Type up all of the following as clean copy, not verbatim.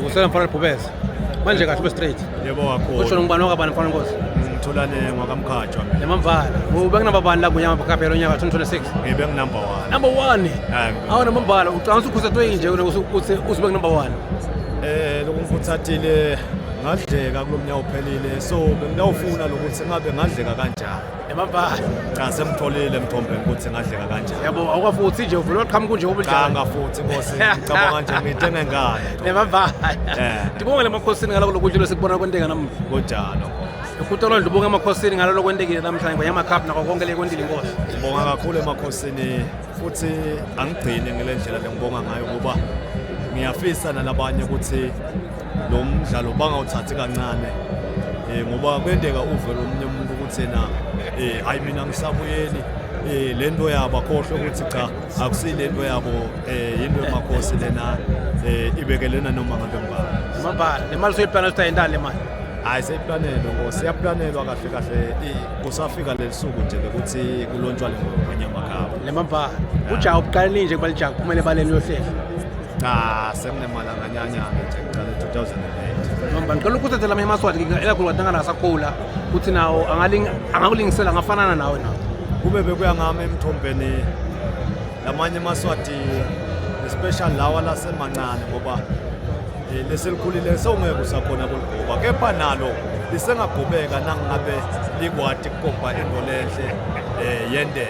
Usela mfana Bhubeza. Manje kahle straight. Yebo kakhulu. Usho ngubani wakabani mfana Nkosi? Ngitholane ngakamkhathwa. Nemamvala. Ube kunababani la kunyama phakaphela onyaka 2026. Ngibe number 1. Number 1. Hayi. Awona mambala ucanga ukhusetwe nje usube number 1. Lokungifuthathile ngadleka kulomnyaka uphelile so bengiyawufuna lokuthi ngabe ngadleka kanjani. Nemambala. Cha semtholile emthombeni ukuthi ngadleka kanjani. Yabo awukafuthi nje uvule uqhamuka kunje ubujana. Cha ngafuthi Nkosi ngicabanga nje ngithenga ngane. Nemambala. Ngibonga lemakhosini ngalo lokudlula sikubona kwenteka namuhla. Kunjalo. Ukuthola ndibonga emakhosini ngalo lokwentekile namhlanje ngiyama cup nako konke lekwendile inkosi. Ngibonga kakhulu emakhosini futhi angigcine ngelendlela lengibonga ngayo ngoba ngiyafisa nalabanye ukuthi lo mdlalo bangawuthathi kancane ngoba kwendeka uve lo munye umuntu ukuthi yena hayi mina ngisabuyeli lento yabo akhohle ukuthi cha akusile lento yabo into emakhosi lena ibekelena noma ngabe ngubani. Mambala nemali soyiplana usitayendala le mali. Hayi seyiplanelwe Nkosi yaplanelwa kahle kahle kusafika lesuku nje ukuthi kulontshwa le ngonyama khaba. Lemambala ujawu ubuqalile nje kubalijawu kumele baleni yohlela. Cha sekunemalanga nyanyana nje ngicala 2008. Mambala ngicela ukuthatha lama emaswati elakhulu wadangana sakhula uthi nawo angakulingisela ngafanana nawe nawo. Kube bekuya ngami emthombeni lamanye emaswati especially lawa lasemancane ngoba leselikhulile sewungeke usakhona kuligoba kepha nalo lisengagobeka nangabe likwati ukukomba into lenhle yendebe.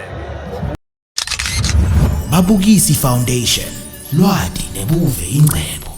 Mabukisi Foundation, lwadi nebuve ingcebo.